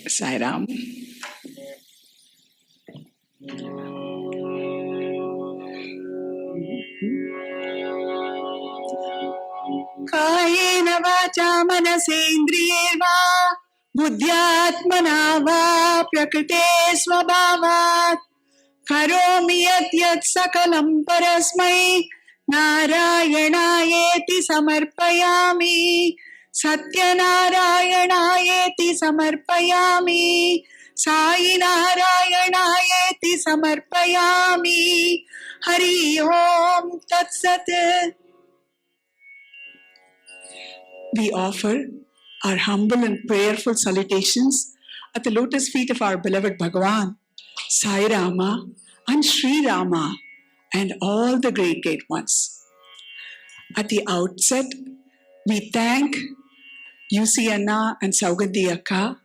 Sai Ram. कायेन वाचा मनसेन्द्रियैर्वा बुद्ध्यात्मना वा प्रकृते स्वभावात् करोमि यत् सकलं परस्मै नारायणायेति समर्पयामि सत्यनारायणायेति समर्पयामि साई नारायणायेति समर्पयामि हरि ओम तत्सत्. We offer our humble and prayerful salutations at the lotus feet of our beloved Bhagavan, Sai Rama and Sri Rama and all the great ones. At the outset, we thank UC Anna and Saugandhi Akka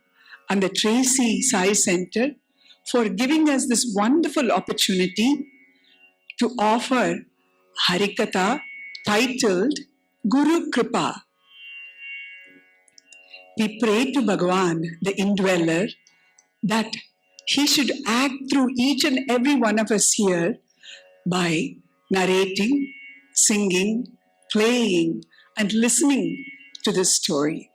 and the Tracy Sai Center for giving us this wonderful opportunity to offer Harikatha titled Guru Kripa. We pray to Bhagavan, the indweller, that he should act through each and every one of us here by narrating, singing, playing, and listening to this story.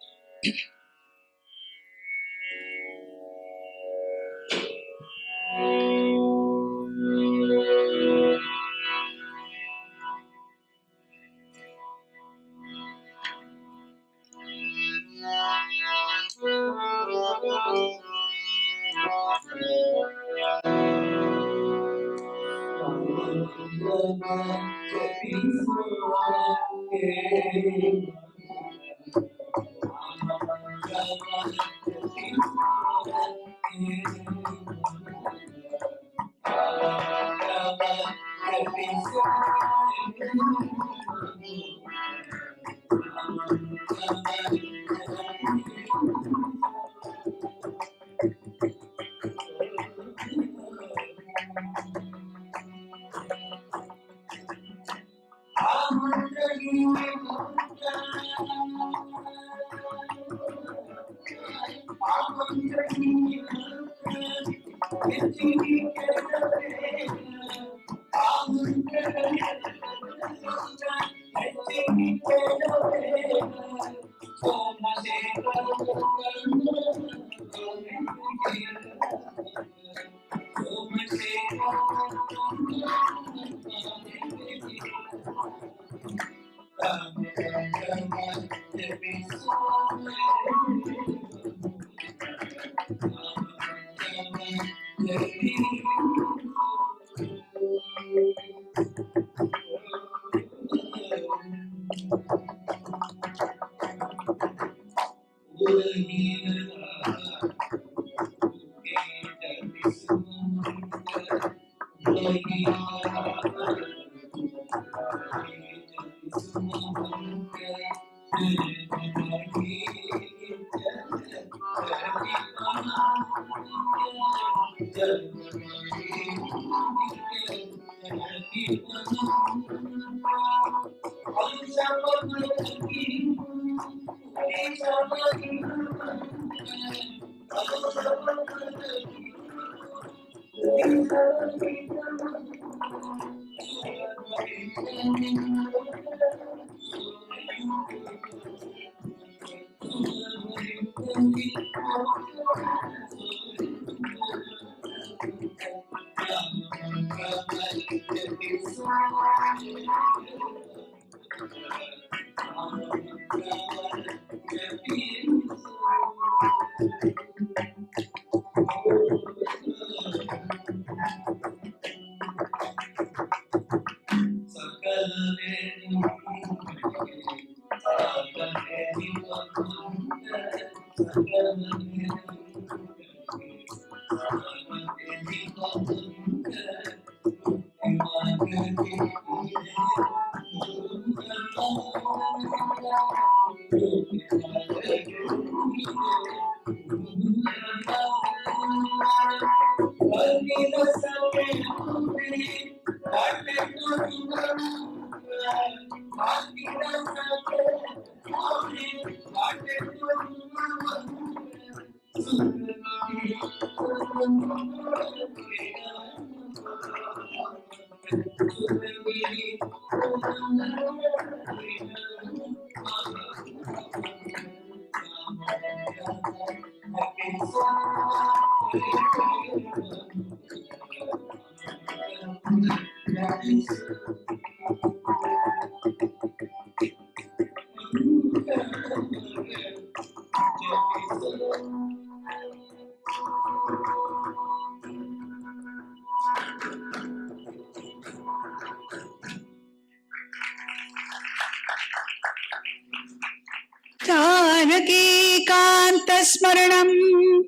जानकीकान्तस्मरणम्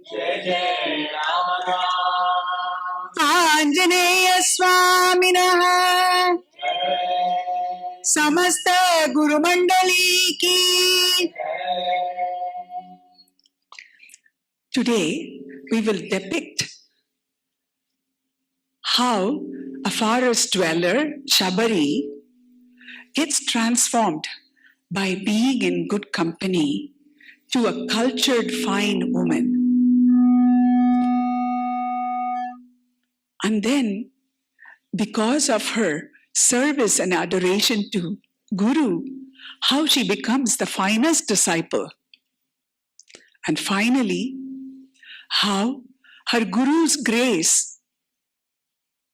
जय जय राम राम आञ्जनेयस्वामिनः जय समस्त गुरुमण्डली की. Today we will depict how a forest dweller, Shabari, gets transformed by being in good company to a cultured, fine woman. And then, because of her service and adoration to Guru, how she becomes the finest disciple. And finally, how her Guru's grace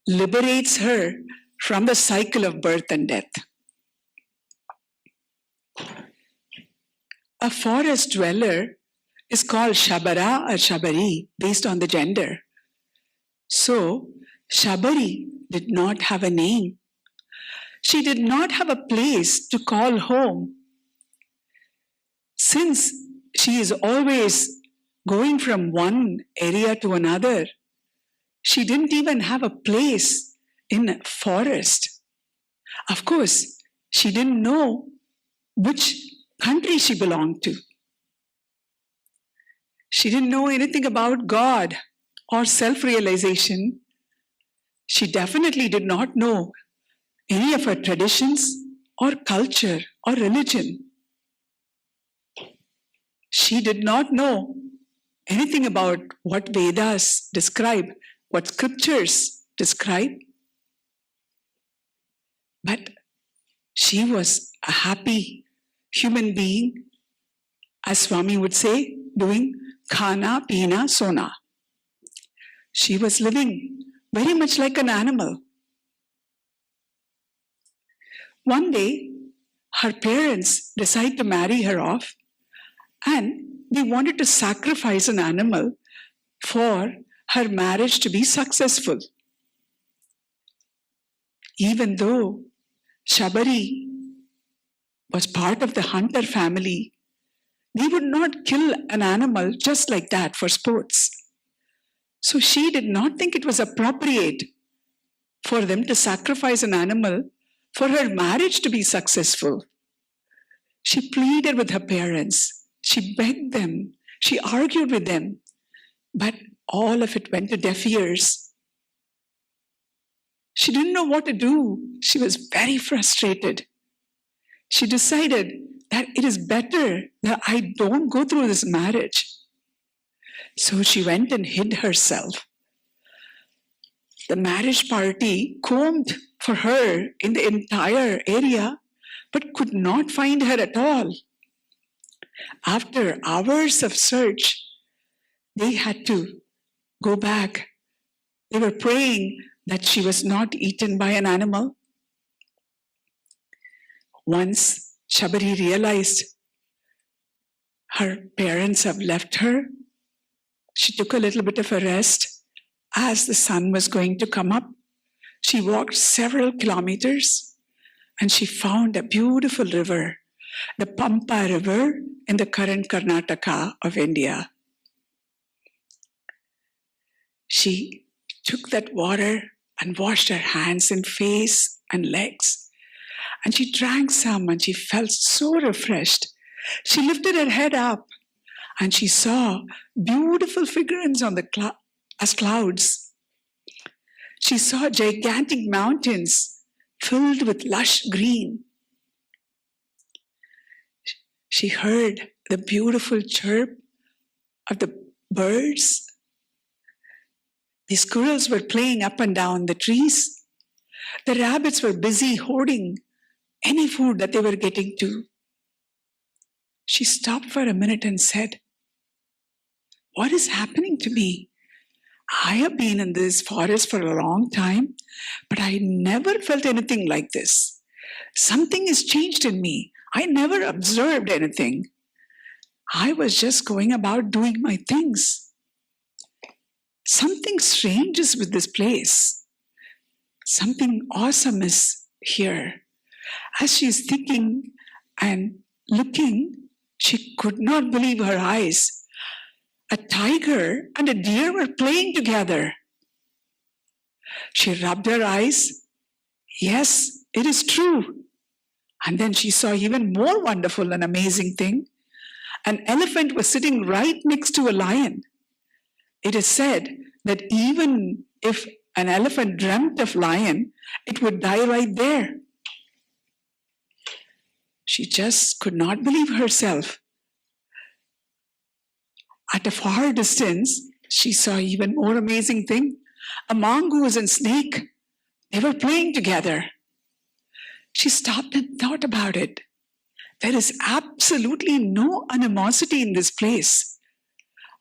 liberates her from the cycle of birth and death. A forest dweller is called Shabara or Shabari based on the gender. So, Shabari did not have a name. She did not have a place to call home. Since she is always going from one area to another, she didn't even have a place in a forest. Of course, she didn't know which country she belonged to. She didn't know anything about God or self-realization. She definitely did not know any of her traditions or culture or religion. She did not know anything about what Vedas describe, what scriptures describe. But she was a happy human being, as Swami would say, doing khana, pina, sona. She was living very much like an animal. One day, her parents decided to marry her off, and they wanted to sacrifice an animal for her marriage to be successful. Even though Shabari was part of the hunter family, they would not kill an animal just like that for sports. So she did not think it was appropriate for them to sacrifice an animal for her marriage to be successful. She pleaded with her parents. She begged them. She argued with them. But all of it went to deaf ears. She didn't know what to do. She was very frustrated. She decided that it is better that I don't go through this marriage. So she went and hid herself. The marriage party combed for her in the entire area, but could not find her at all. After hours of search, they had to go back. They were praying that she was not eaten by an animal. Once Shabari realized her parents have left her, she took a little bit of a rest. As the sun was going to come up, she walked several kilometers and she found a beautiful river, the Pampa River in the current Karnataka of India. She took that water and washed her hands and face and legs. And she drank some and she felt so refreshed. She lifted her head up and she saw beautiful figurines on the as clouds. She saw gigantic mountains filled with lush green. She heard the beautiful chirp of the birds. The squirrels were playing up and down the trees. The rabbits were busy hoarding any food that they were getting to. She stopped for a minute and said, "What is happening to me? I have been in this forest for a long time, but I never felt anything like this. Something has changed in me. I never observed anything. I was just going about doing my things. Something strange is with this place. Something awesome is here." As she is thinking and looking, she could not believe her eyes. A tiger and a deer were playing together. She rubbed her eyes. Yes, it is true. And then she saw even more wonderful and amazing thing. An elephant was sitting right next to a lion. It is said that even if an elephant dreamt of lion, it would die right there. She just could not believe herself. At a far distance, she saw even more amazing thing. A mongoose and snake, they were playing together. She stopped and thought about it. There is absolutely no animosity in this place.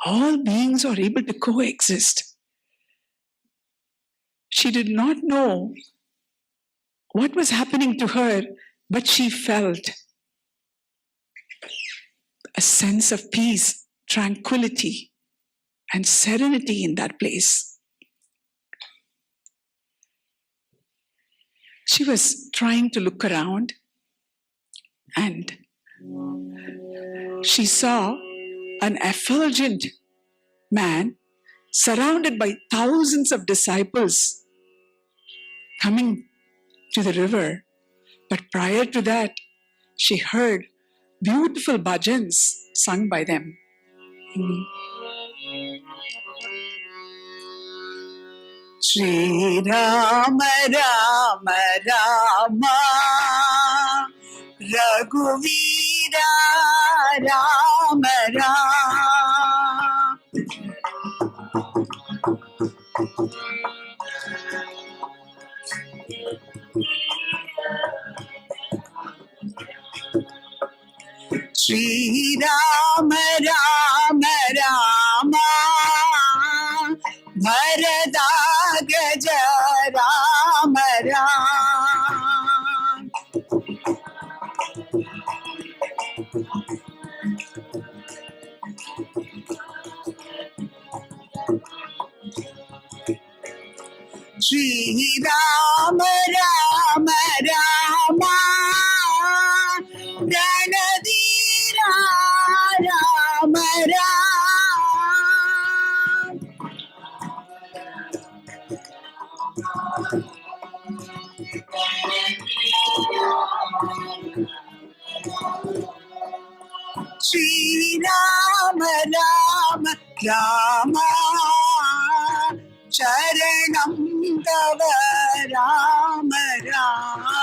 All beings are able to coexist. She did not know what was happening to her, but she felt a sense of peace, tranquility, and serenity in that place. She was trying to look around, and she saw an effulgent man surrounded by thousands of disciples coming to the river. But prior to that, she heard beautiful bhajans sung by them. Shri Rama Rama Rama Raghuvira Rama Rama. Shri Rama Rama Rama Bharata Rama Rama. Shri Rama Rama Rama Ranadira Rama Rama. Shri Rama Rama Rama Charanam Tava Rama Rama.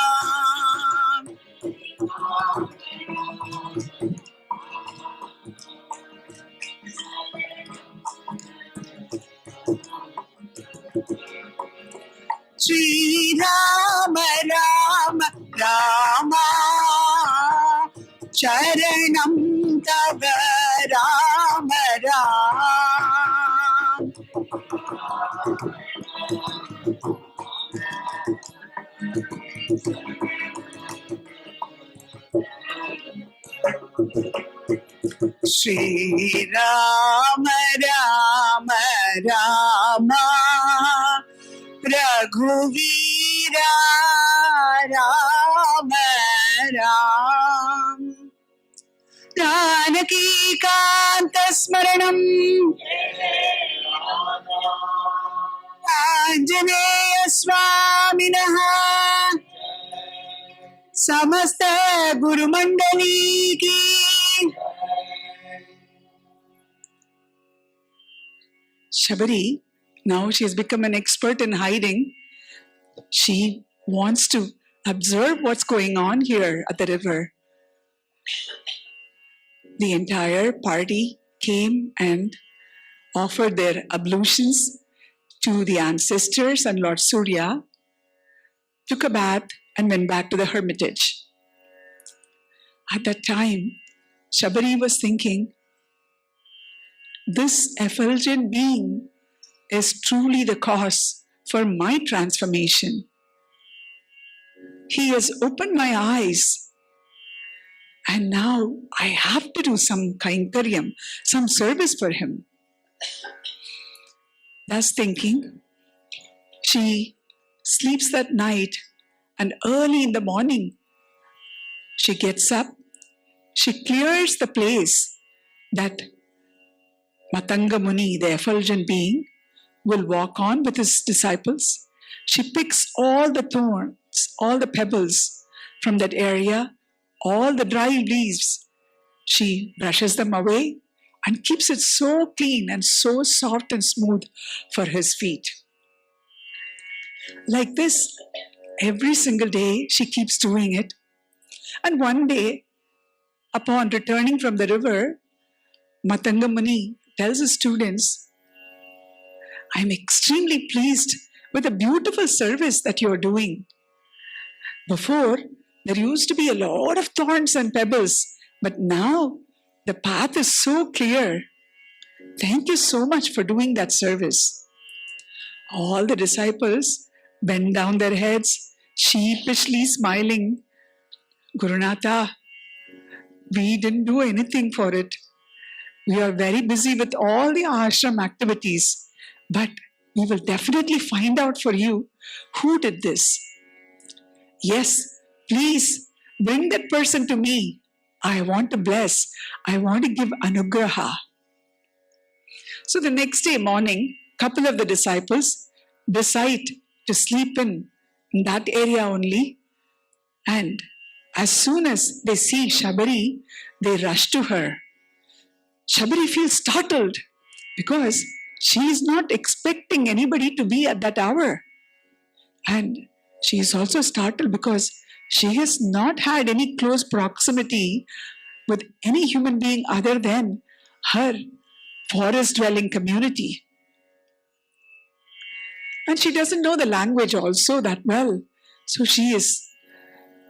Shri Rama Rama Rama Charanam Tava Rama Rama. Shri Rama Rama Rama Raghuvira Rama Rama. Janaki Kanta Smaranam Anjaneya Swaminaha Samasta Guru Mandali Ki. Shabari, now she has become an expert in hiding. She wants to observe what's going on here at the river. The entire party came and offered their ablutions to the ancestors, and Lord Surya took a bath and went back to the hermitage. At that time, Shabari was thinking, this effulgent being is truly the cause for my transformation. He has opened my eyes, and now I have to do some kainkaryam, some service for him. Thus thinking, she sleeps that night, and early in the morning, she gets up, she clears the place that Matanga Muni, the effulgent being, will walk on with his disciples. She picks all the thorns, all the pebbles from that area, all the dry leaves. She brushes them away and keeps it so clean and so soft and smooth for his feet. Like this, every single day she keeps doing it. And one day, upon returning from the river, Matanga Muni tells his students, I am extremely pleased with the beautiful service that you are doing. Before, there used to be a lot of thorns and pebbles, but now the path is so clear. Thank you so much for doing that service. All the disciples bend down their heads, sheepishly smiling. Gurunatha, we didn't do anything for it. We are very busy with all the ashram activities, but we will definitely find out for you who did this. Yes, please bring that person to me. I want to bless. I want to give anugraha. So the next day morning, couple of the disciples decide to sleep in that area only. And as soon as they see Shabari, they rush to her. Shabari feels startled because she is not expecting anybody to be at that hour. And she is also startled because she has not had any close proximity with any human being other than her forest-dwelling community. And she doesn't know the language also that well. So she is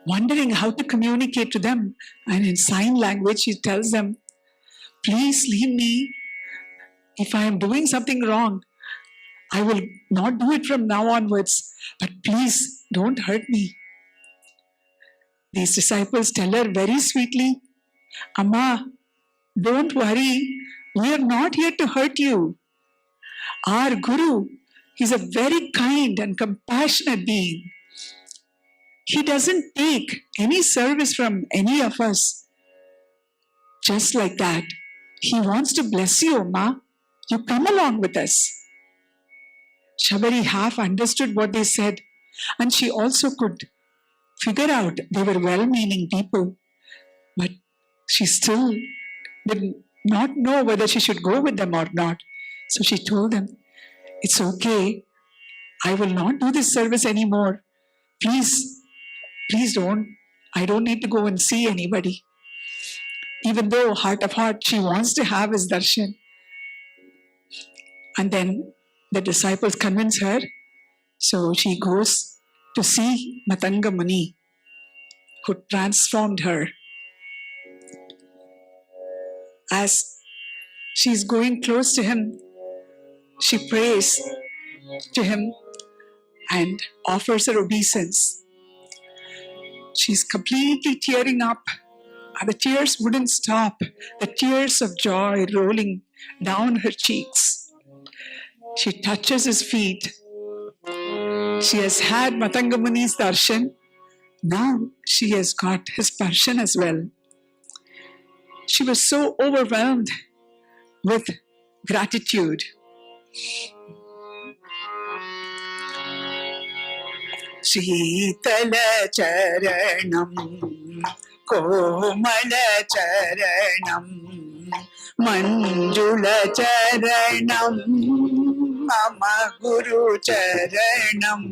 wondering how to communicate to them. And in sign language, she tells them, please leave me. If I am doing something wrong, I will not do it from now onwards. But please don't hurt me. These disciples tell her very sweetly, Amma, don't worry. We are not here to hurt you. Our Guru, he's a very kind and compassionate being. He doesn't take any service from any of us. Just like that, he wants to bless you, Amma. You come along with us. Shabari half understood what they said, and she also could figure out they were well-meaning people. But she still did not know whether she should go with them or not. So she told them, it's okay. I will not do this service anymore. Please don't. I don't need to go and see anybody. Even though heart of heart, she wants to have his darshan. And then the disciples convince her. So she goes to see Matanga Muni, who transformed her. As she's going close to him, she prays to him and offers her obeisance. She's completely tearing up, and the tears wouldn't stop, the tears of joy rolling down her cheeks. She touches his feet. She has had Matanga Muni's darshan. Now she has got his darshan as well. She was so overwhelmed with gratitude. Sheetala charanam komala charanam manjula charanam mama guru charanam.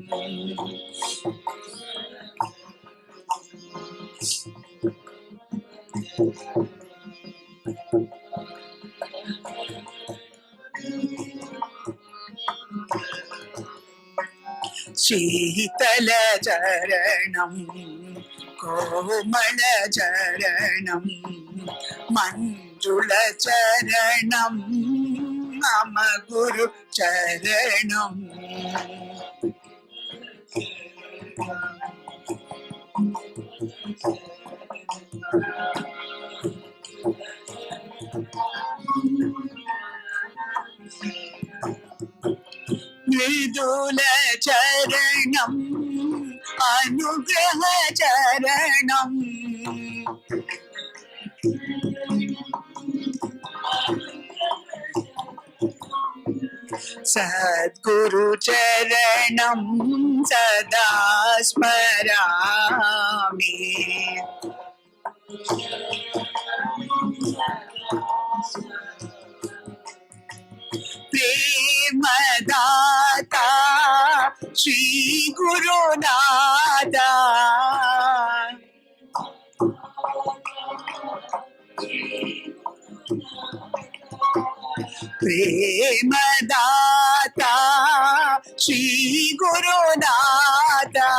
शीतलचरणं कोमलचरणं मञ्जुलचरणं मम गुरुचरणम् मृदुलचरणम् अनुग्रहचरणम् सद्गुरुचरणं सदा स्मरामि प्रेमदाता श्री गुरुनाथा प्रेमदाता श्री गुरुनाथा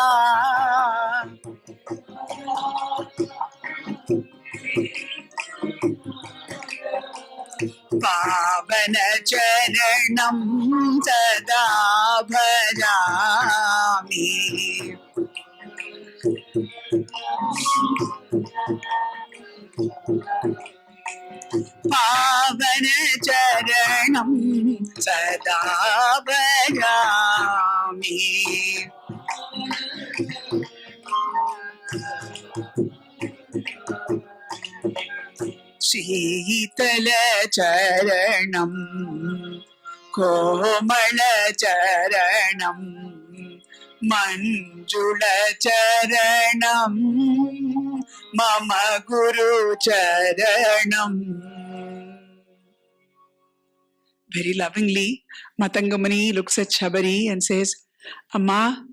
पावन चरणं सदा भजामि पावन चरणं सदा भजामि शीतलचरणं कोमलचरणं मञ्जुलचरणं मम गुरुचरणम्. Very lovingly, Matangamani looks at Shabari and says, Amma,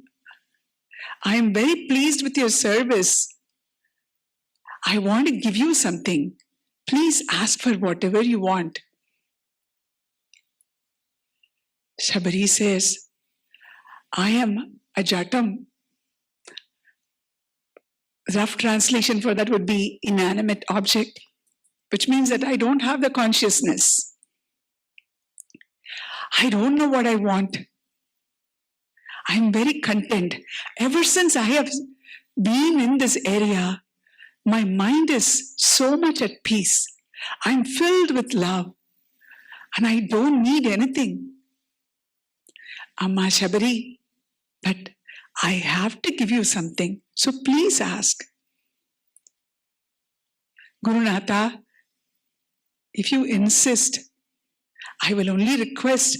I am very pleased with your service. I want to give you something. Please ask for whatever you want. Shabari says, I am a jatam. Rough translation for that would be inanimate object, which means that I don't have the consciousness. I don't know what I want. I'm very content. Ever since I have been in this area, my mind is so much at peace. I'm filled with love and I don't need anything. Amma Shabari, but I have to give you something, so please ask. Gurunatha, if you insist, I will only request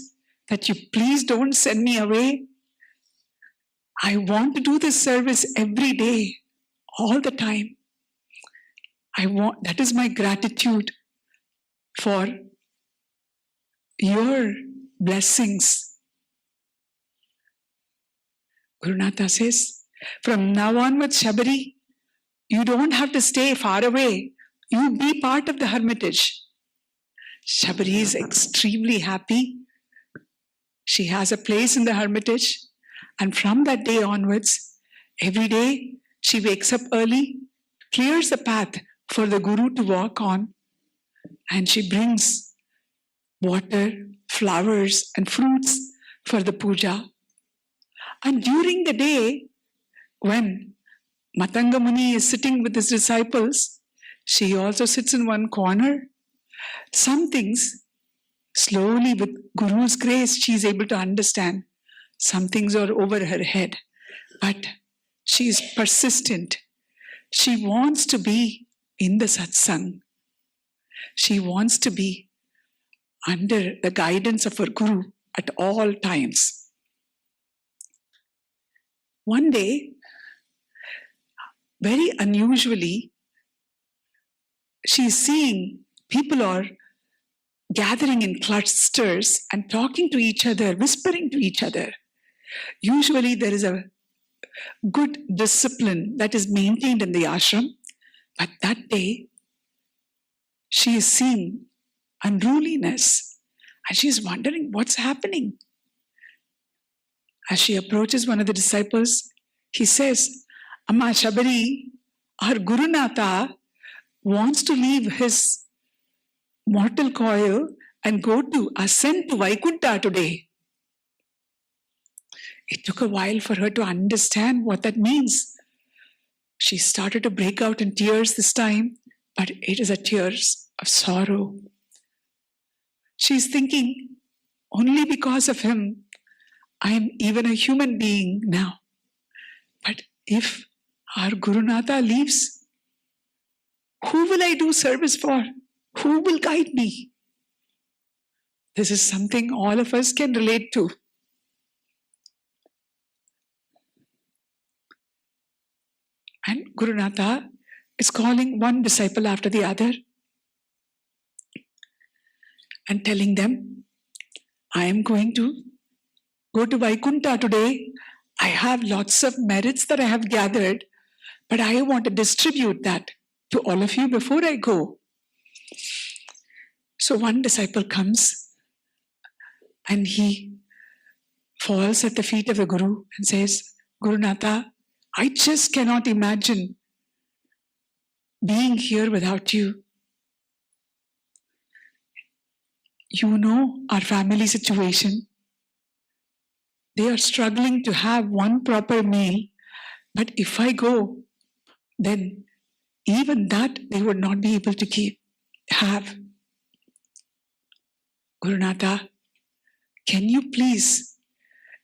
that you please don't send me away. I want to do this service every day, all the time. That is my gratitude for your blessings. Gurunatha says, from now onwards, Shabari, you don't have to stay far away. You be part of the hermitage. Shabari is extremely happy. She has a place in the hermitage, and from that day onwards, every day she wakes up early, clears the path for the Guru to walk on, and she brings water, flowers, and fruits for the puja. And during the day, when Matangamuni is sitting with his disciples, she also sits in one corner. Some things, slowly with Guru's grace, she is able to understand. Some things are over her head, but she is persistent. She wants to be in the satsang. She wants to be under the guidance of her Guru at all times. One day, very unusually, she is seeing people are gathering in clusters and talking to each other, whispering to each other. Usually there is a good discipline that is maintained in the ashram, but that day she is seeing unruliness and she is wondering what's happening. As she approaches one of the disciples, he says, Amma Shabari, our Gurunatha wants to leave his mortal coil and go to ascend to Vaikunta today. It took a while for her to understand what that means. She started to break out in tears this time, but it is a tears of sorrow. She's thinking, only because of him, I am even a human being now. But if our Gurunatha leaves, who will I do service for? Who will guide me? This is something all of us can relate to. And Gurunatha is calling one disciple after the other and telling them, I am going to go to Vaikunta today. I have lots of merits that I have gathered, but I want to distribute that to all of you before I go. So one disciple comes and he falls at the feet of the Guru and says, Gurunatha, I just cannot imagine being here without you. You know our family situation. They are struggling to have one proper meal, but if I go, then even that they would not be able to have. Gurunatha, can you please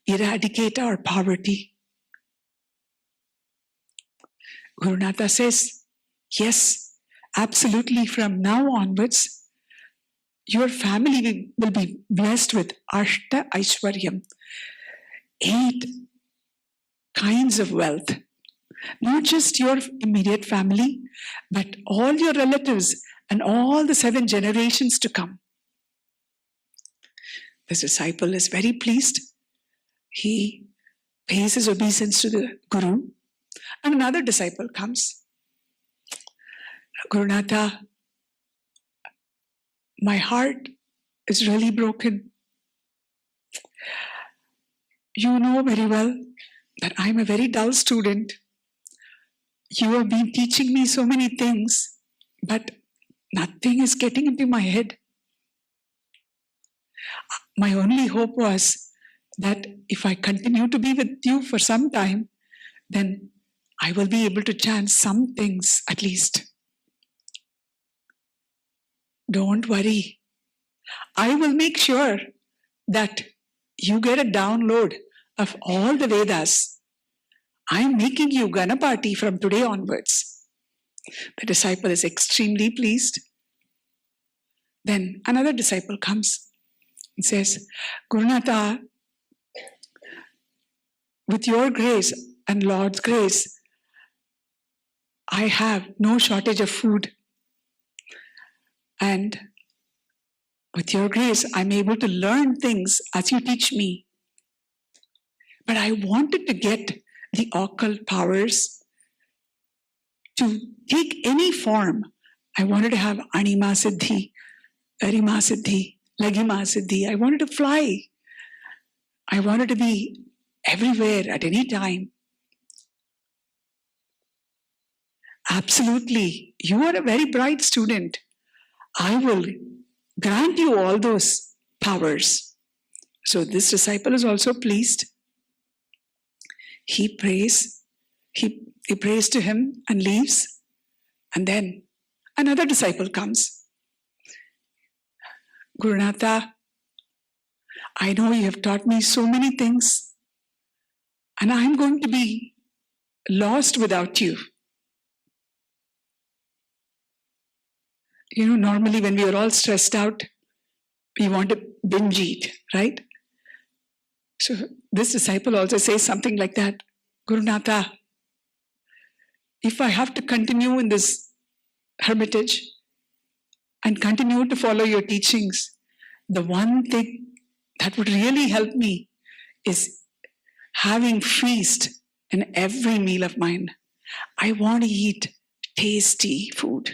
eradicate our poverty? Gurunatha says, yes, absolutely. From now onwards, your family will be blessed with Ashta Aishwaryam, 8 kinds of wealth. Not just your immediate family, but all your relatives and all the 7 generations to come. This disciple is very pleased. He pays his obeisance to the Guru. And another disciple comes. Gurunatha, my heart is really broken. You know very well that I'm a very dull student. You have been teaching me so many things, but nothing is getting into my head. My only hope was that if I continue to be with you for some time, then I will be able to chant some things at least. Don't worry. I will make sure that you get a download of all the Vedas. I am making you Ganapati from today onwards. The disciple is extremely pleased. Then another disciple comes and says, Gurunatha, with your grace and Lord's grace, I have no shortage of food. And with your grace, I'm able to learn things as you teach me. But I wanted to get the occult powers to take any form. I wanted to have Anima Siddhi, Arima Siddhi, Lagima Siddhi. I wanted to fly. I wanted to be everywhere at any time. Absolutely. You are a very bright student. I will grant you all those powers. So this disciple is also pleased. He prays. He prays to him and leaves. And then another disciple comes. Gurunatha, I know you have taught me so many things, and I'm going to be lost without you. You know, normally when we are all stressed out, we want to binge eat, right? So this disciple also says something like that. Gurunatha, if I have to continue in this hermitage and continue to follow your teachings, the one thing that would really help me is having feast in every meal of mine. I want to eat tasty food.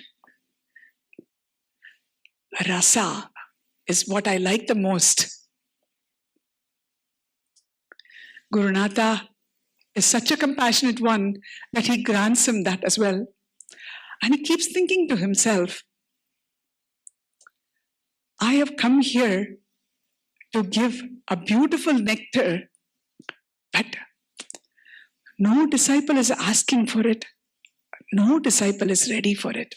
Rasa is what I like the most. Gurunatha is such a compassionate one that he grants him that as well. And he keeps thinking to himself, I have come here to give a beautiful nectar, but no disciple is asking for it. No disciple is ready for it.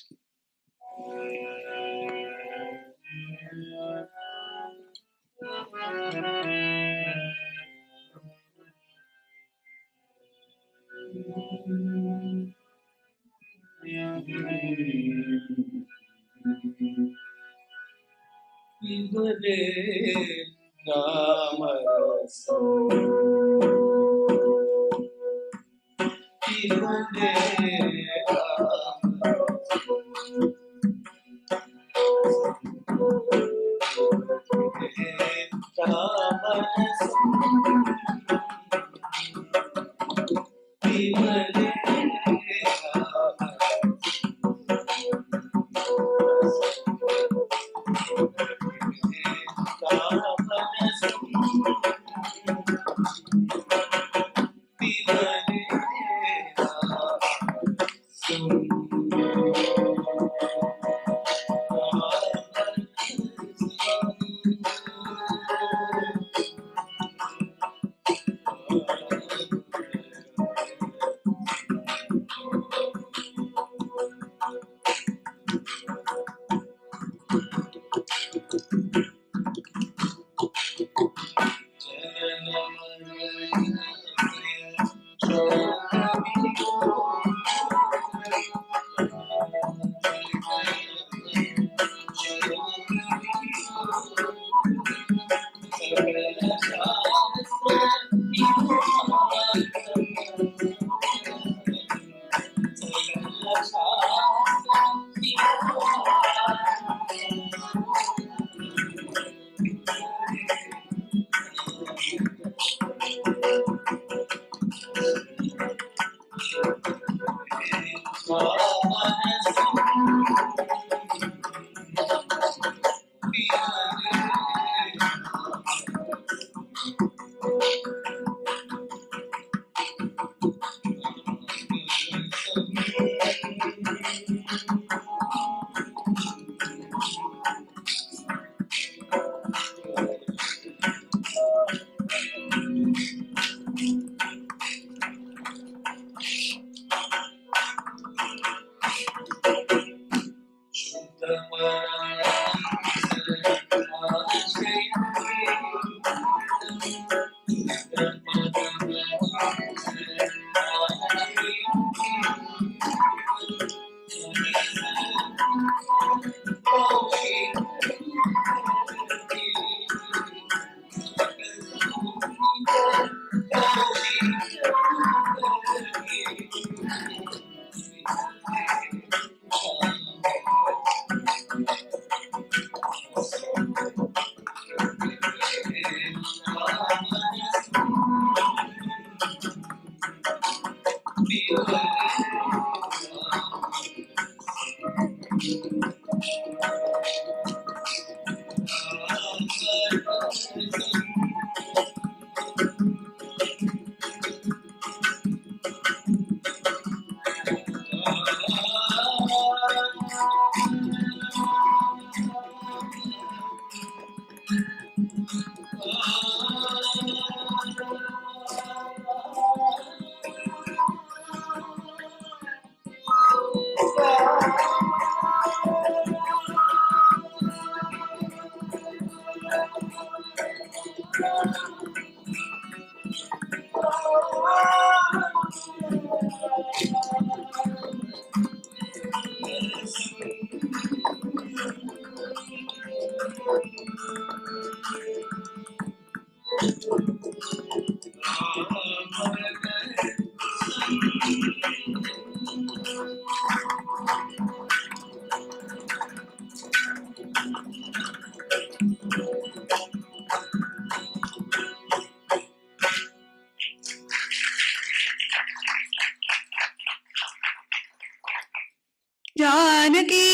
जानकीकान्तस्मरणम्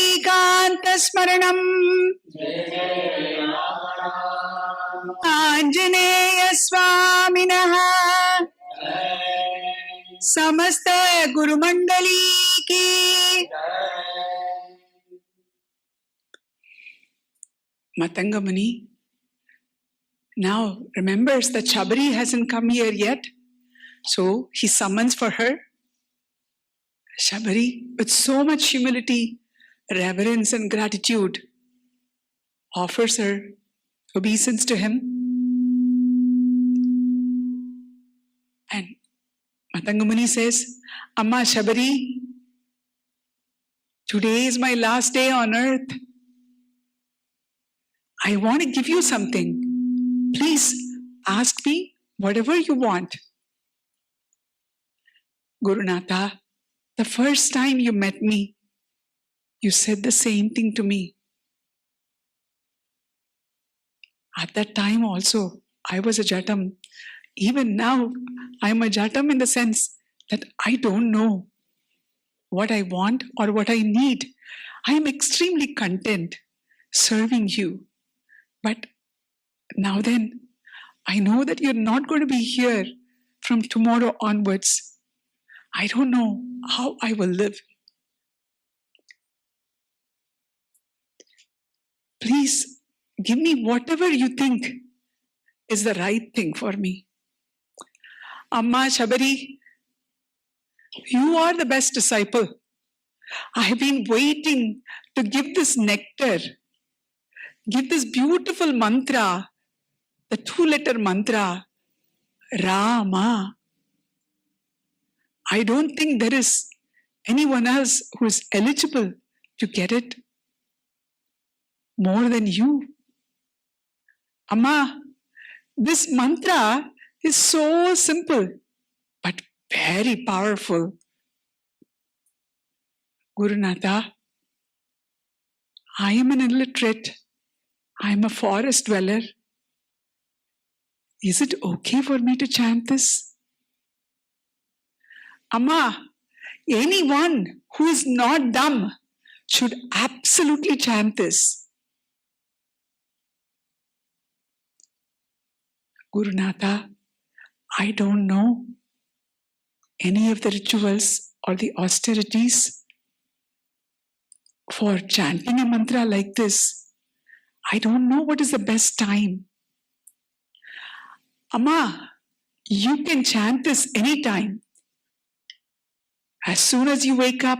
आञ्जनेयस्वामिनः समस्त गुरुमंडली की जय Matanga Muni now remembers that Shabari hasn't come here yet, so he summons for her. Shabari, with so much humility, reverence, and gratitude, offers her obeisance to him. And Matanga Muni says, Amma Shabari, today is my last day on earth. I want to give you something. Please ask me whatever you want. Gurunatha, the first time you met me, you said the same thing to me. At that time also, I was a Jatam. Even now, I am a Jatam in the sense that I don't know what I want or what I need. I am extremely content serving you. But now then, I know that you're not going to be here from tomorrow onwards. I don't know how I will live. Please give me whatever you think is the right thing for me. Amma Shabari, you are the best disciple. I have been waiting to give this nectar, give this beautiful mantra, the 2-letter mantra, Rama. I don't think there is anyone else who is eligible to get it more than you. Amma, this mantra is so simple but very powerful. Gurunatha, I am an illiterate. I am a forest dweller. Is it okay for me to chant this? Amma, anyone who is not dumb should absolutely chant this. Gurunatha, I don't know any of the rituals or the austerities for chanting a mantra like this. I don't know what is the best time. Amma, you can chant this anytime. As soon as you wake up,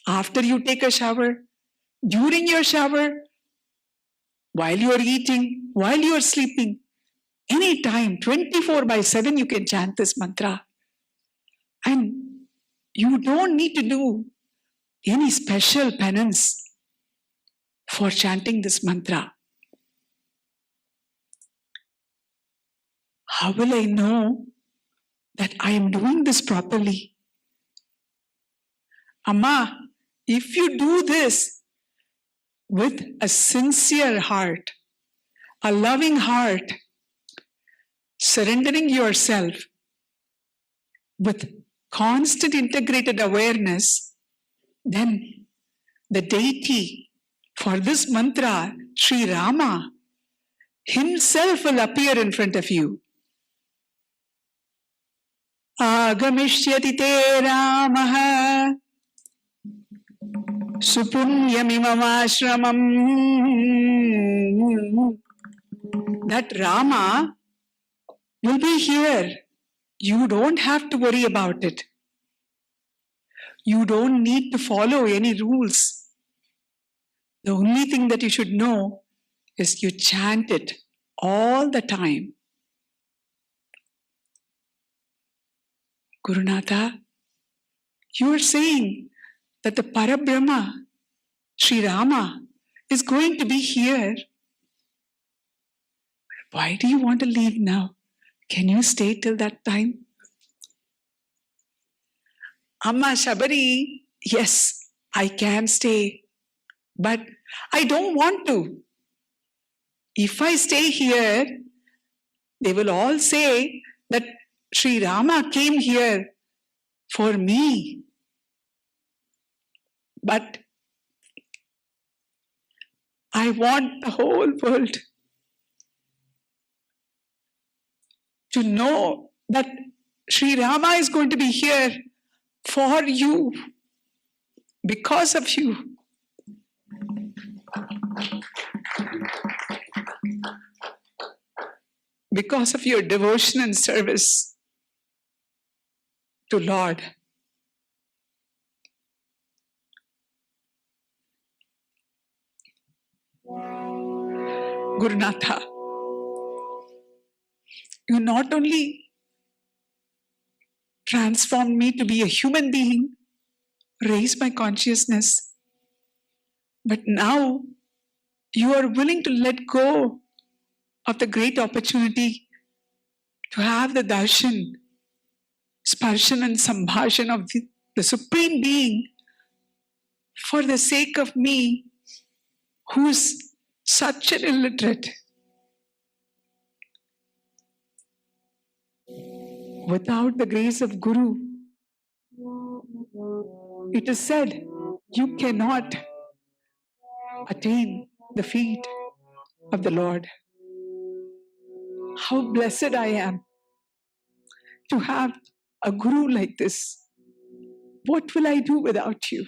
after you take a shower, during your shower, while you are eating, while you are sleeping, anytime, 24/7, you can chant this mantra. And you don't need to do any special penance for chanting this mantra. How will I know that I am doing this properly? Amma, if you do this with a sincere heart, a loving heart, surrendering yourself with constant integrated awareness, then the deity for this mantra, Sri Rama, himself will appear in front of you. Agamishyati te Ramah supunyamimamashramam. That Rama will be here. You don't have to worry about it. You don't need to follow any rules. The only thing that you should know is you chant it all the time. Gurunatha, you are saying that the Parabrahma, Sri Rama, is going to be here. Why do you want to leave now? Can you stay till that time? Amma Shabari, yes, I can stay, but I don't want to. If I stay here, they will all say that Sri Rama came here for me. But I want the whole world to know that Sri Rama is going to be here for you, because of you. Because of your devotion and service to Lord. Gurunatha, you not only transformed me to be a human being, raised my consciousness, but now you are willing to let go of the great opportunity to have the darshan, sparshan and sambhashan of the Supreme Being for the sake of me, who is such an illiterate. Without the grace of Guru, it is said, you cannot attain the feet of the Lord. How blessed I am to have a Guru like this. What will I do without you?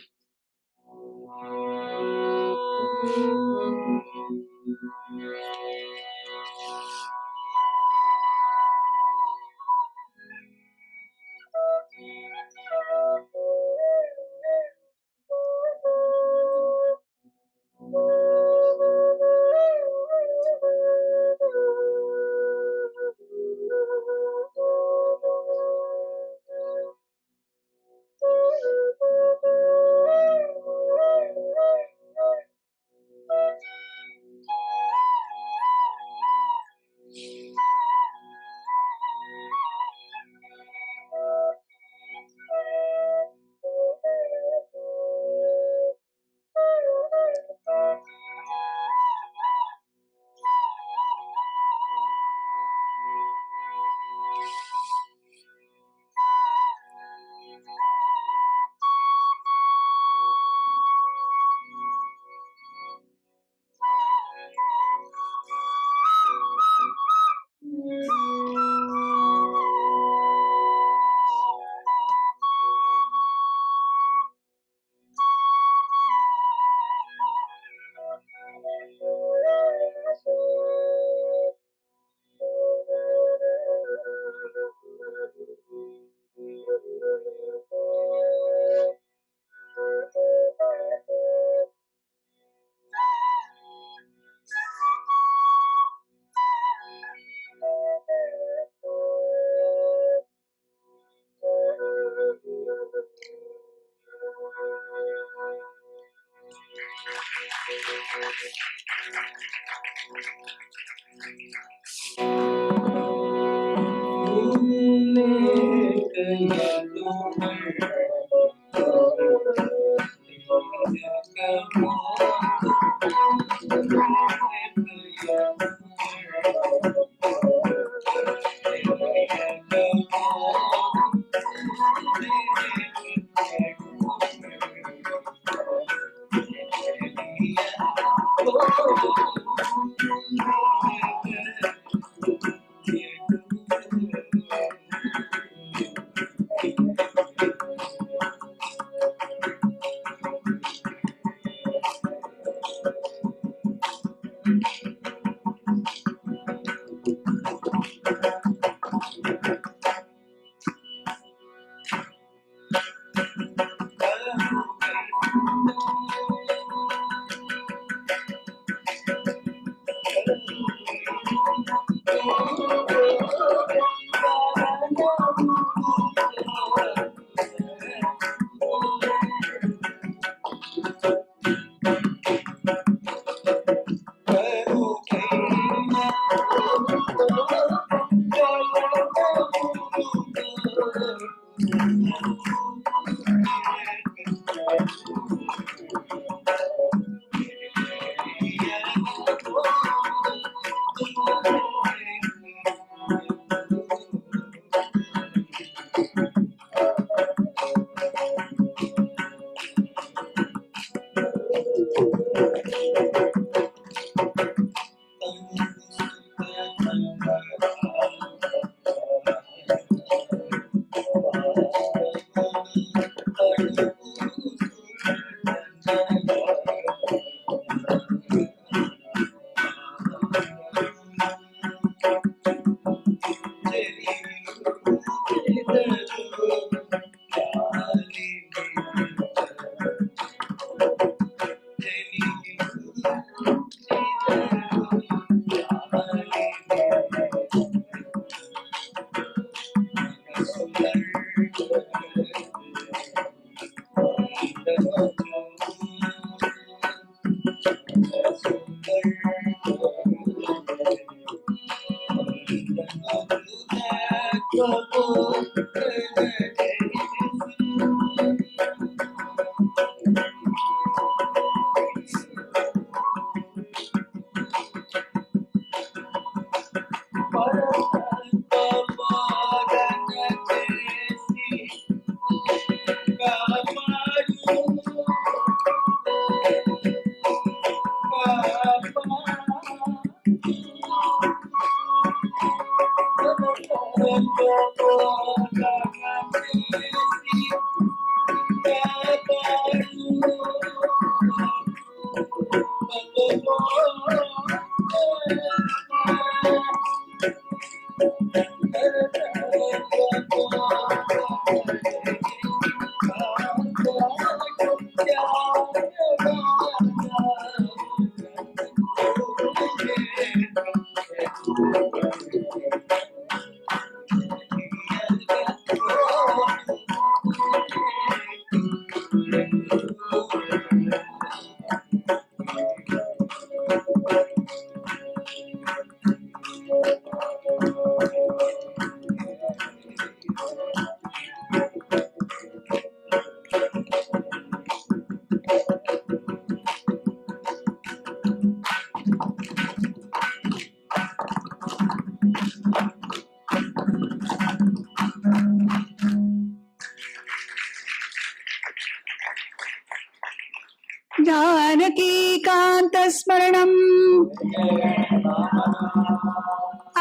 जानकीकान्तस्मरणम्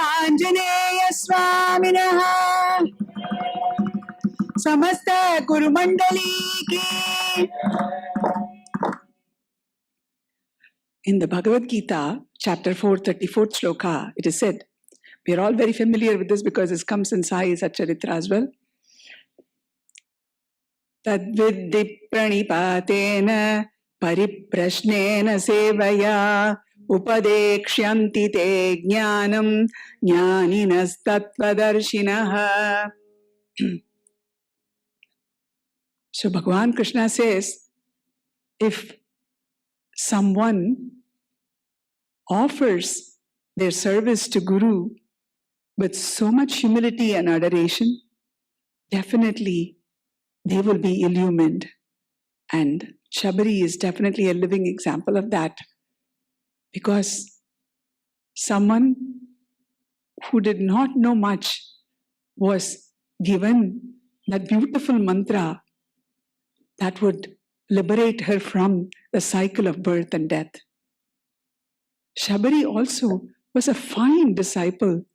आञ्जनेयस्वामिनः समस्त गुरुमण्डली की. In the Bhagavad Gita, chapter 4, 34th shloka, it is said, we are all very familiar with this because this comes in Sai Satcharitra as well. Tadviddi pranipatena pariprashnena sevaya upadekshyanti te jnanam jnaninas tattvadarshinaha. So Bhagavan Krishna says, if someone offers their service to Guru with so much humility and adoration, definitely they will be illumined. And Shabari is definitely a living example of that. Because someone who did not know much was given that beautiful mantra that would liberate her from the cycle of birth and death. Shabari also was a fine disciple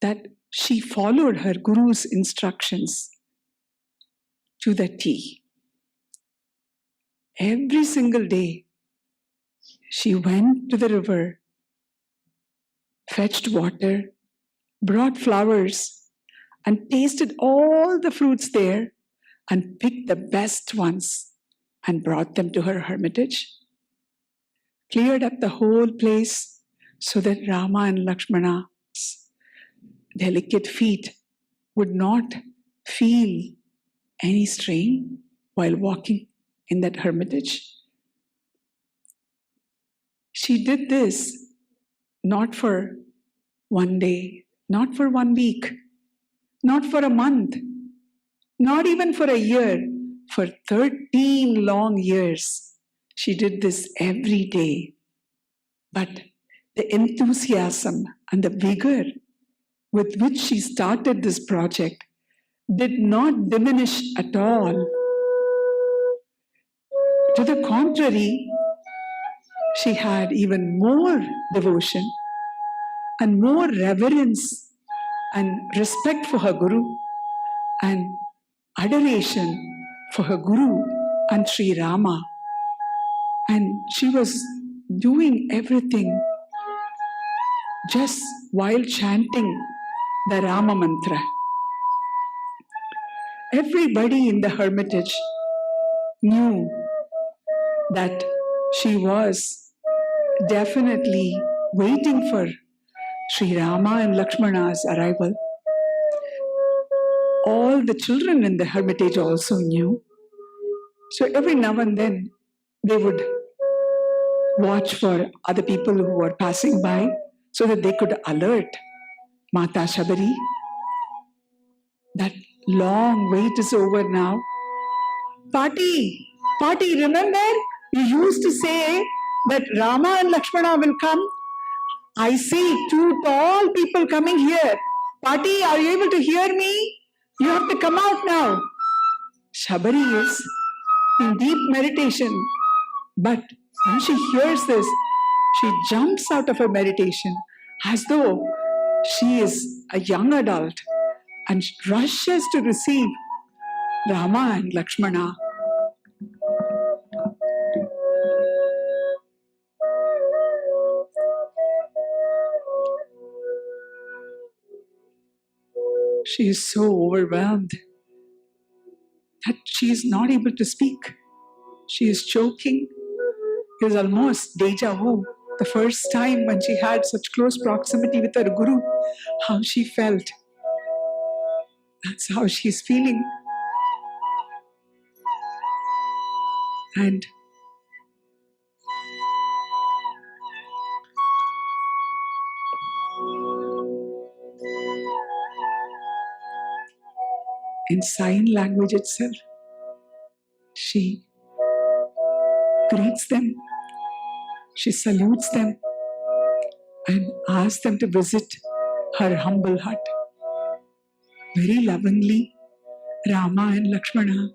that she followed her Guru's instructions to the T. Every single day, she went to the river, fetched water, brought flowers, and tasted all the fruits there and picked the best ones and brought them to her hermitage, cleared up the whole place so that Rama and Lakshmana's delicate feet would not feel any strain while walking in that hermitage. She did this not for one day, not for 1 week, not for a month, not even for a year, for 13 long years. She did this every day. But the enthusiasm and the vigor with which she started this project did not diminish at all. To the contrary, she had even more devotion and more reverence and respect for her Guru and adoration for her Guru and Sri Rama. And she was doing everything just while chanting the Rama mantra. Everybody in the hermitage knew that she was definitely waiting for Sri Rama and Lakshmana's arrival. All the children in the hermitage also knew. So every now and then they would watch for other people who were passing by so that they could alert Mata Shabari, that long wait is over now. Party, remember? You used to say that Rama and Lakshmana will come. I see two tall people coming here. Party, are you able to hear me? You have to come out now. Shabari is in deep meditation. But when she hears this, she jumps out of her meditation as though she is a young adult and rushes to receive Rama and Lakshmana. She is so overwhelmed that she is not able to speak. She is choking. It is almost deja vu. The first time when she had such close proximity with her Guru, how she felt. That's how she's feeling. And in sign language itself, she greets them, she salutes them, and asks them to visit her humble hut. Very lovingly, Rama and Lakshmana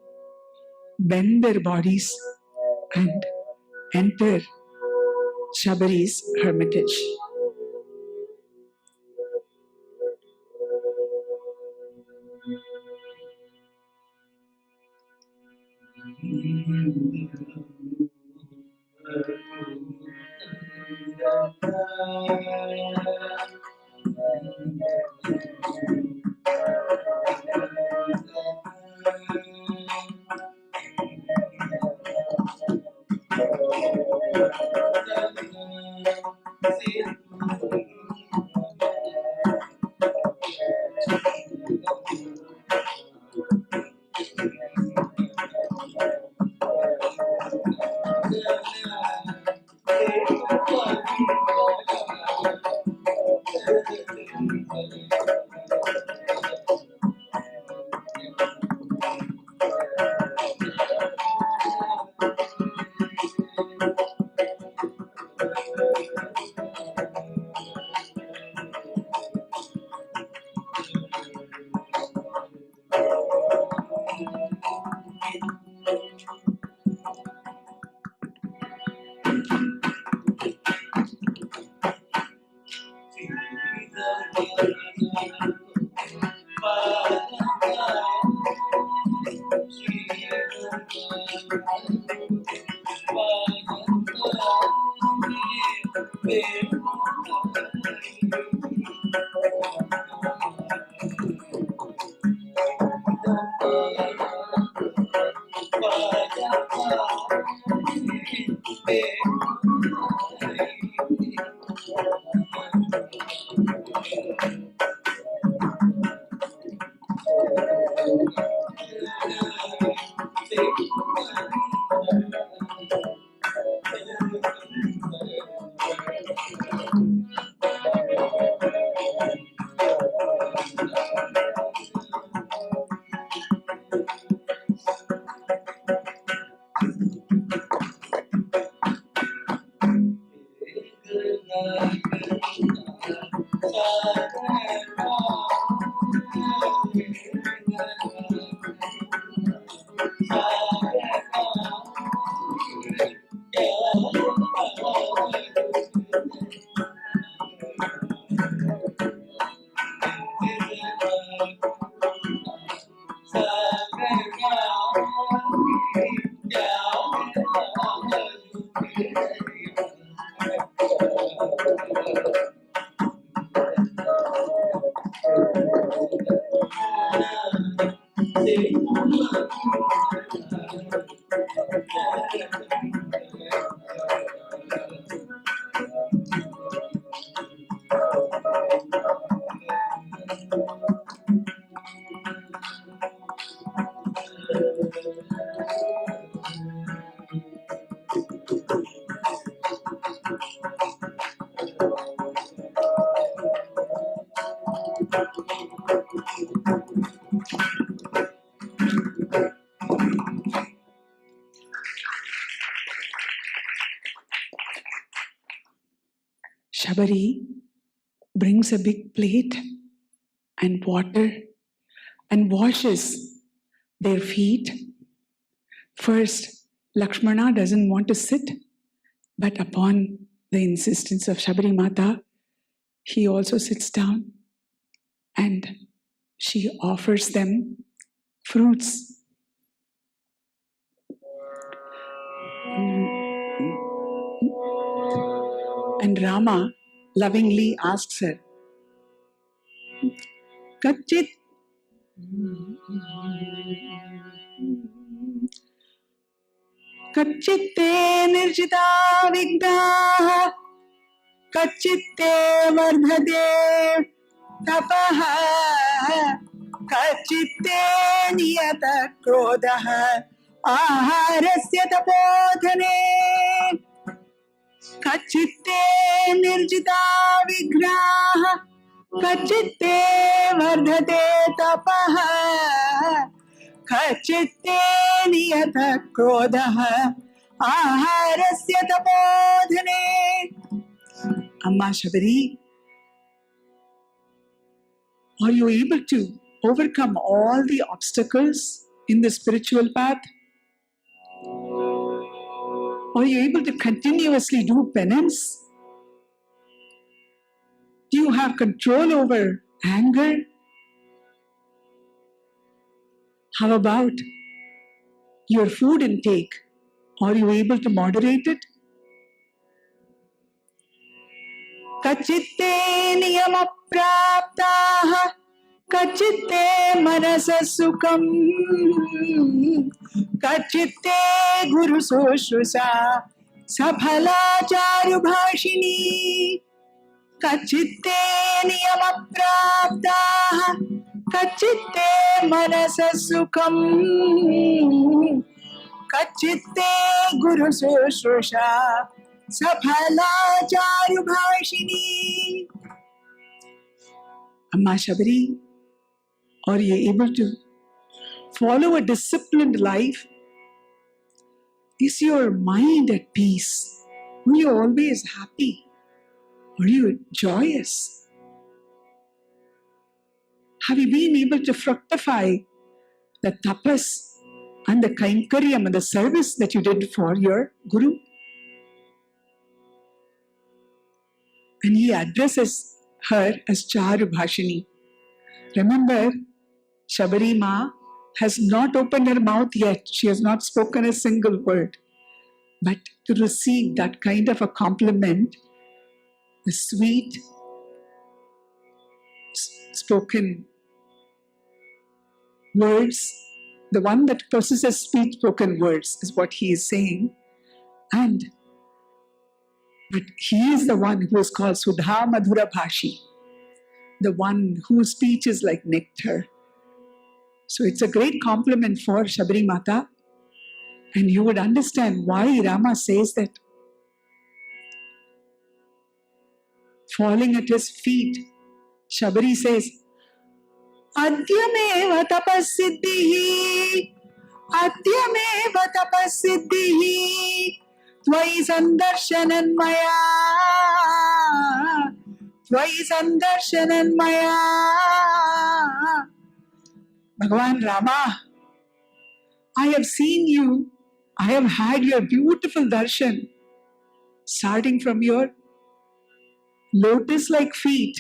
bend their bodies and enter Shabari's hermitage. Shabari brings a big plate and water and washes their feet. First, Lakshmana doesn't want to sit, but upon the insistence of Shabari Mata, he also sits down and she offers them fruits. And Rama lovingly asks her, Kachit Kachitte nirjita vignaha Kachitte vardhade tapaha Kachitte niyata krodaha Aharasya tapodhane Kachitte nirjita vigraha Kachitte vardhate tapaha Kachitte niyata krodaha Aharasya tapodhane. Amma Shabari, are you able to overcome all the obstacles in the spiritual path? Are you able to continuously do penance? Do you have control over anger? How about your food intake? Are you able to moderate it? Kachitte niyama praptaha Kachitte manasa sukham Kachitte guru soshrusa Saphala charu bhashini Kachitte niyama praptaha Kachitte manasa sukham Kachitte guru soshrusa Saphala charu bhashini. Amma Shabari, are you able to follow a disciplined life? Is your mind at peace? Are you always happy? Are you joyous? Have you been able to fructify the tapas and the kainkaryam and the service that you did for your Guru? And he addresses her as Charu Bhashini. Remember, Shabari Ma has not opened her mouth yet. She has not spoken a single word. But to receive that kind of a compliment, the sweet spoken words, the one that possesses sweet spoken words is what he is saying. But he is the one who is called Sudha Madhura Bhashi, the one whose speech is like nectar. So it's a great compliment for Shabari Mata, and you would understand why Rama says that. Falling at his feet, Shabari says, Adyameva tapasiddhihi, Adyameva tapasiddhihi, Tvai sandarshanan maya, Tvai sandarshanan maya. Bhagavan Rama, I have seen you, I have had your beautiful darshan, starting from your lotus-like feet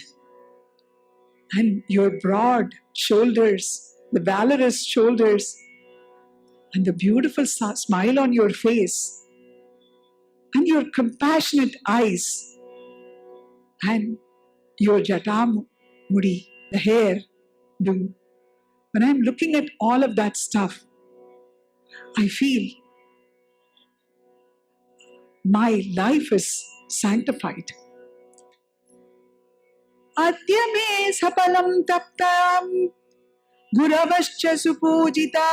and your broad shoulders, the valorous shoulders, and the beautiful smile on your face, and your compassionate eyes, and your jatam mudi, the hair do. When I'm looking at all of that stuff, I feel my life is sanctified. Adya me sapalam taptam guravascha supujita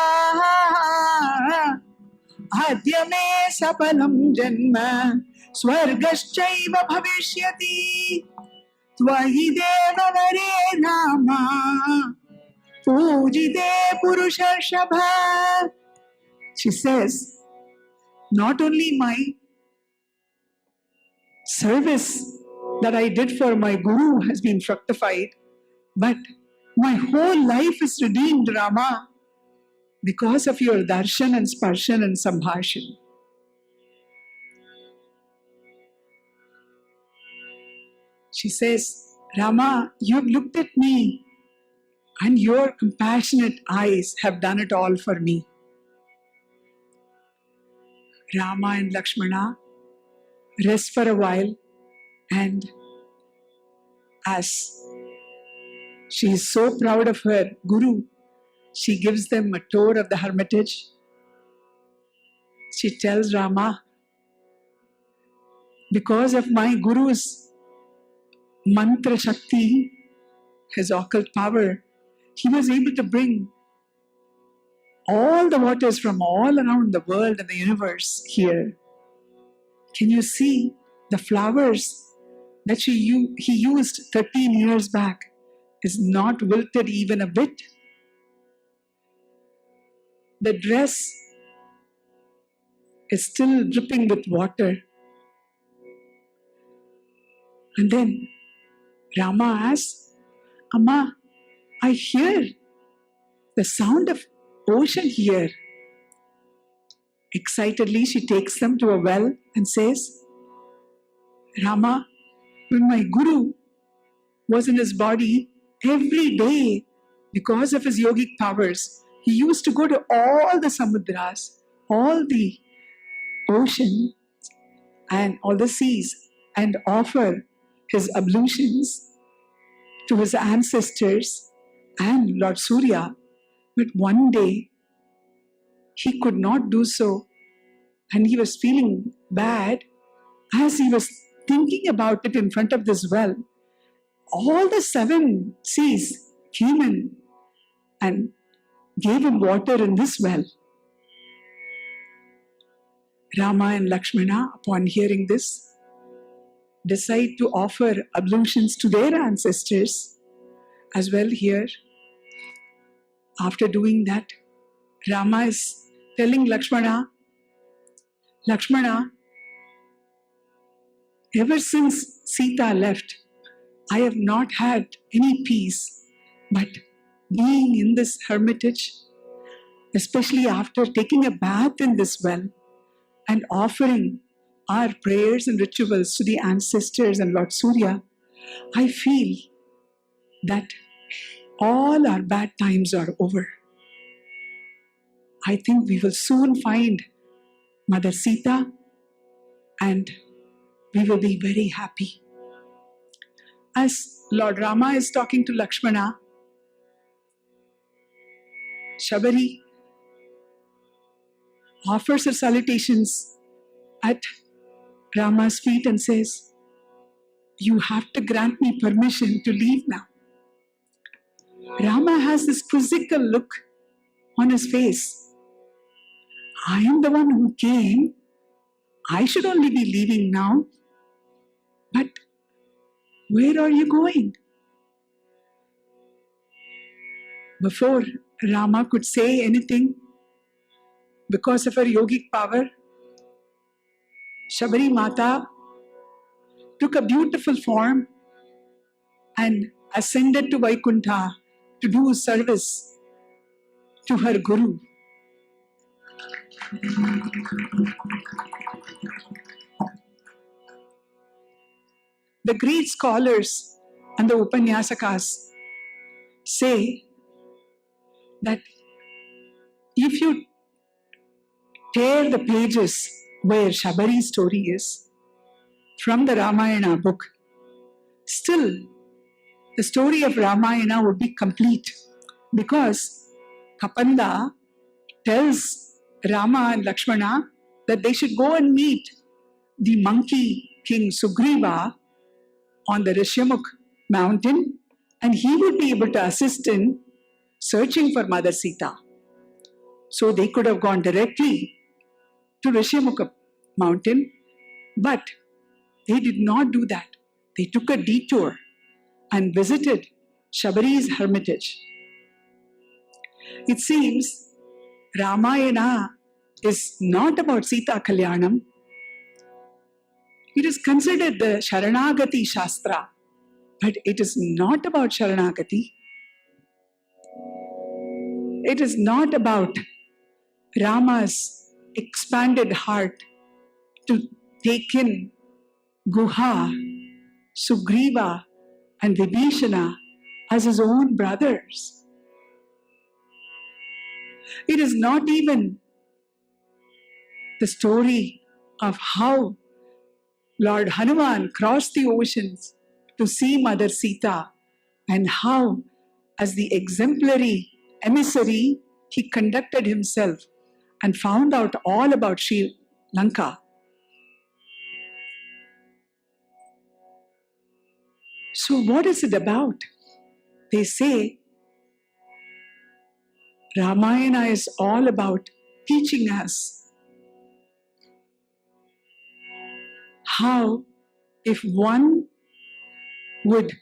Adya me sapalam janma swargaschaiva bhavishyati Tvahi deva vare Rama, pujite purusha shabha. She says, not only my service that I did for my Guru has been fructified, but my whole life is redeemed, Rama, because of your darshan and sparshan and sambhashan. She says, Rama, you have looked at me and your compassionate eyes have done it all for me. Rama and Lakshmana rest for a while, and as she is so proud of her Guru, she gives them a tour of the hermitage. She tells Rama, because of my Guru's mantra shakti, his occult power, he was able to bring all the waters from all around the world and the universe here. Can you see the flowers that he used 13 years back is not wilted even a bit? The dress is still dripping with water. And then Rama asks, Amma, I hear the sound of ocean here. Excitedly, she takes them to a well and says, Rama, when my Guru was in his body, every day, because of his yogic powers, he used to go to all the samudras, all the ocean and all the seas and offer his ablutions to his ancestors and Lord Surya. But one day, he could not do so, and he was feeling bad. As he was thinking about it in front of this well, all the 7 seas came in and gave him water in this well. Rama and Lakshmana, upon hearing this, decide to offer ablutions to their ancestors as well here. After doing that, Rama is telling Lakshmana, Lakshmana, ever since Sita left, I have not had any peace, but being in this hermitage, especially after taking a bath in this well and offering our prayers and rituals to the ancestors and Lord Surya, I feel that all our bad times are over. I think we will soon find Mother Sita and we will be very happy. As Lord Rama is talking to Lakshmana, Shabari offers her salutations at Rama's feet and says, you have to grant me permission to leave now. Rama has this quizzical look on his face. I am the one who came. I should only be leaving now. But where are you going? Before Rama could say anything, because of her yogic power, Shabari Mata took a beautiful form and ascended to Vaikuntha to do service to her Guru. The great scholars and the Upanyasakas say that if you tear the pages where Shabari's story is from the Ramayana book, still the story of Ramayana would be complete, because Kapanda tells Rama and Lakshmana that they should go and meet the monkey king Sugriva on the Rishyamukh mountain, and he would be able to assist in searching for Mother Sita. So they could have gone directly to Rishyamukh mountain, but they did not do that. They took a detour and visited Shabari's hermitage. It seems Ramayana is not about Sita Kalyanam. It is considered the Sharanagati Shastra, but it is not about Sharanagati. It is not about Rama's expanded heart to take in Guha, Sugriva, and Vibhishana as his own brothers. It is not even the story of how Lord Hanuman crossed the oceans to see Mother Sita, and how, as the exemplary emissary, he conducted himself and found out all about Sri Lanka. So, what is it about? They say Ramayana is all about teaching us how, if one would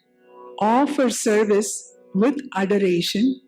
offer service with adoration,